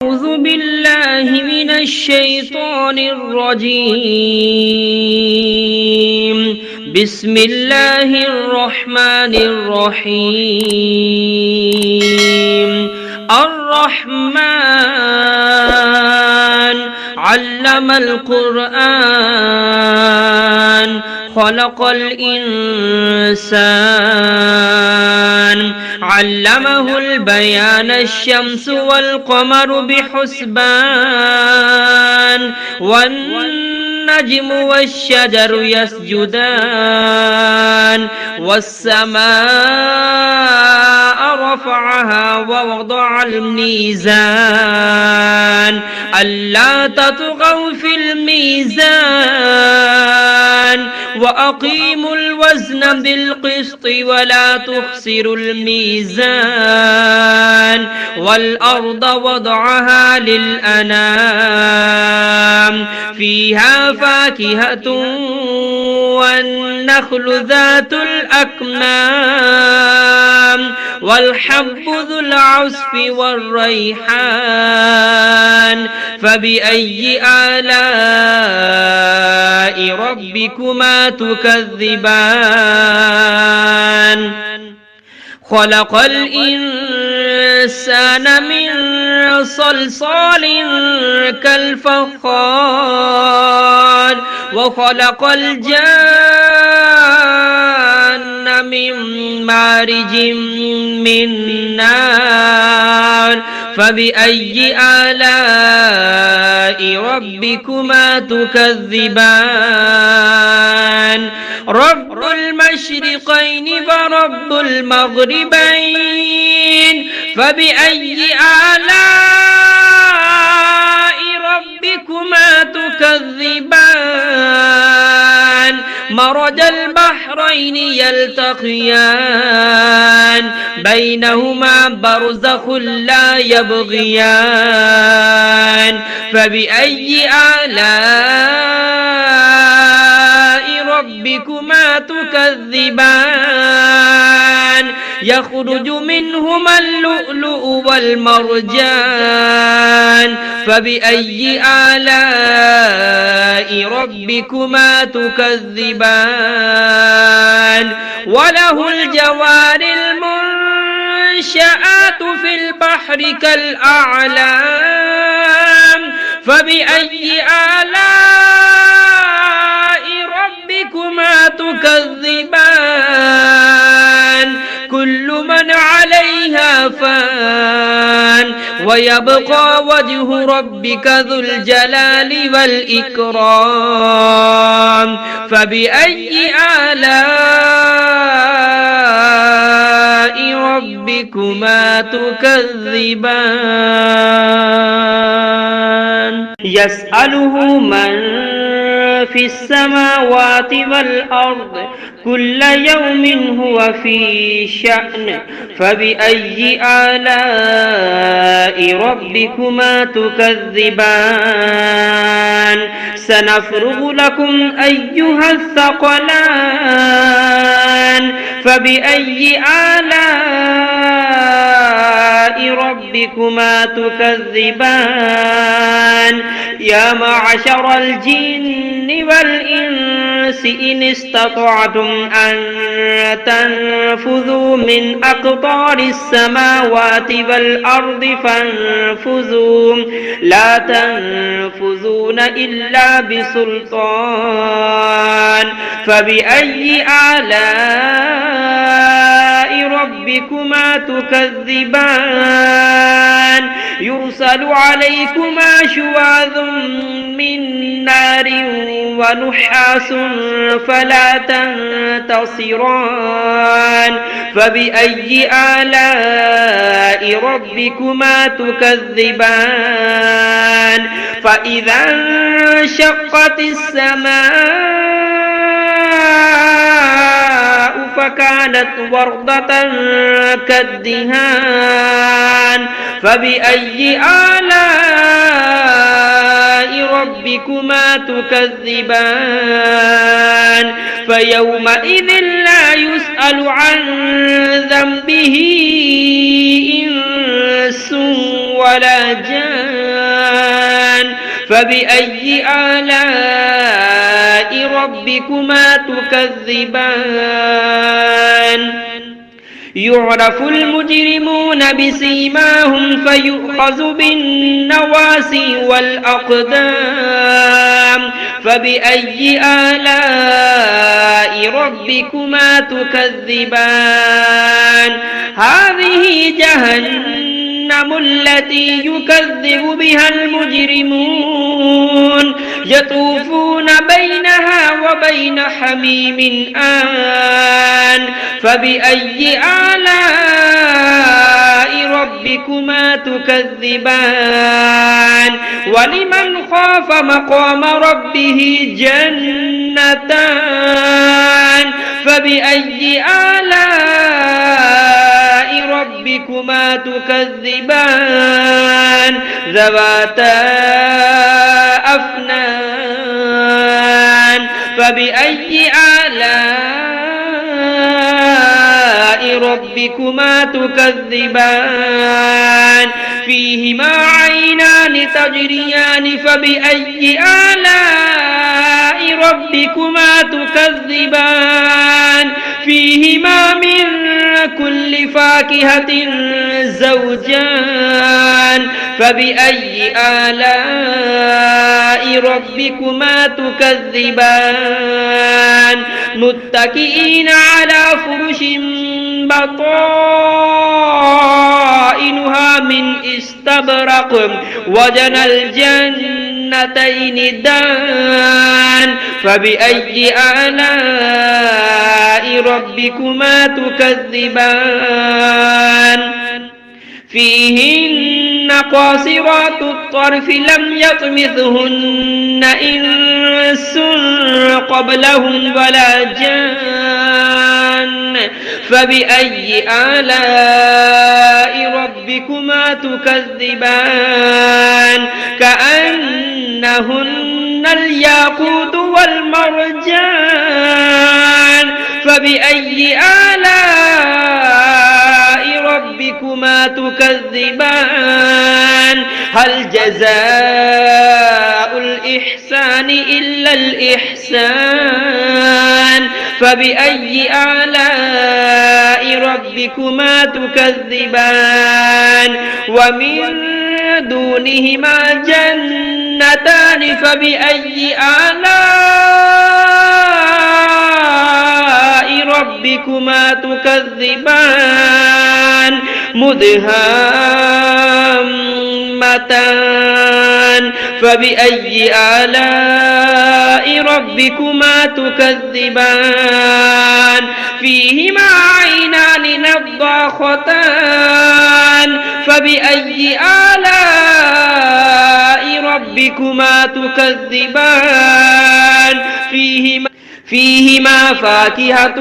أعوذ بالله من الشيطان الرجيم بسم الله الرحمن الرحيم الرحمن علم القرآن خلق الإنسان علمه البيان الشمس والقمر بحسبان والنجم والشجر يسجدان والسماء رفعها ووضع الميزان ألا تطغوا في الميزان وأقيموا الوزن بالقسط ولا تخسروا الميزان والأرض وضعها للأنام فيها فاكهة والنخل ذات الأكمام والحب ذو العصف والريحان فبأي آلاء ربكما تكذبان خلق الإنسان من صلصال كالفخار وخلق الجان من مارج من نار فبأي آلاء ربكما تكذبان رب المشرقين ورب المغربين فبأي آلاء ربكما تكذبان مرج البحرين يلتقيان بينهما برزخ لا يبغيان فبأي آلاء ربكما تكذبان يخرج منهما اللؤلؤ والمرجان فبأي آلاء ربكما تكذبان وله الجوار المنشآت في البحر كالأعلام فبأي آلاء ربكما تكذبان كل من عليها فان ويبقى وجه ربك ذو الجلال والإكرام فبأي آلاء ربكما تكذبان يسأله من في السماوات والأرض كل يوم هو في شأن فبأي آلاء ربكما تكذبان سنفرغ لكم أيها الثقلان فبأي آلاء ربكما تكذبان يا معشر الجن والإنس إن استطعتم أن تنفذوا من أقطار السماوات والأرض فانفذوا لا تنفذون إلا بسلطان فبأي آلاء ربكما تكذبان يرسل عليكما شواظ من نار ونحاس فلا تنتصران فبأي آلاء ربكما تكذبان فإذا انشقت السماء فكانت وردة كالدهان فبأي آلاء ربكما تكذبان فيومئذ لا يسأل عن ذنبه إنس ولا جان فبأي آلاء ربكما تكذبان يعرف المجرمون بسيماهم فيؤخذ بالنواسي والأقدام فبأي آلاء ربكما تكذبان هذه جهنم التي يكذب بها المجرمون يطوفون بينها وبين حميم آن فبأي آلاء ربكما تكذبان ولمن خاف مقام ربه جنتان فبأي آلاء ربكما تكذبان ذواتا أفنان فبأي آلاء ربكما تكذبان فيهما عينان تجريان فبأي آلاء ربكما تكذبان فيهما من كل فاكهة زوجان فبأي آلاء ربكما تكذبان متكئين على فرش بطائنها من استبرق وجنى الجنتين دان فبأي آلاء ربكما تكذبان فيهن قاصرات الطرف لم يطمثهن إنس قبلهم ولا جان فبأي آلاء ربكما تكذبان كأنهن الياقوت والمرجان فبأي آلاء ربكما تكذبان هل جزاء الإحسان إلا الإحسان فبأي آلاء ربكما تكذبان ومن دونهما جنتان فبأي آلاء ربكما تكذبان مدهامتان فبأي آلاء ربكما تكذبان فيهما عينان نضاختان فبأي آلاء ربكما تكذبان فيهما فاكهة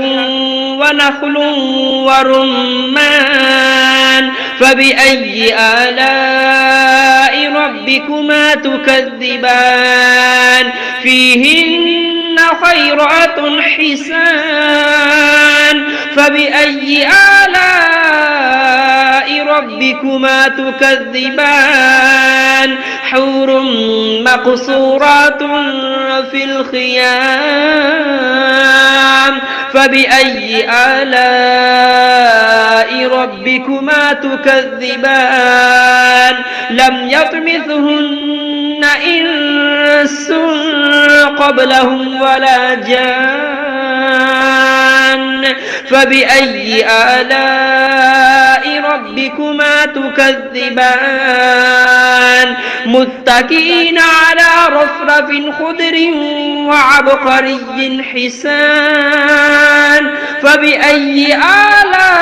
ونخل ورمان فبأي آلاء ربكما تكذبان فيهن خيرات حسان فبأي آلاء ربكما تكذبان حور مقصورات في الخيام فبأي آلاء ربكما تكذبان لم يطمثهن إنس قبلهم ولا جان فبأي آلاء ربكما تكذبان متكئين على رفرف خضر وعبقري حسان فبأي آلاء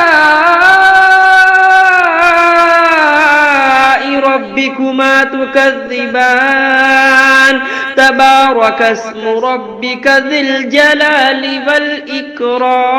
ربكما تكذبان تبارك اسم ربك ذي الجلال والإكرام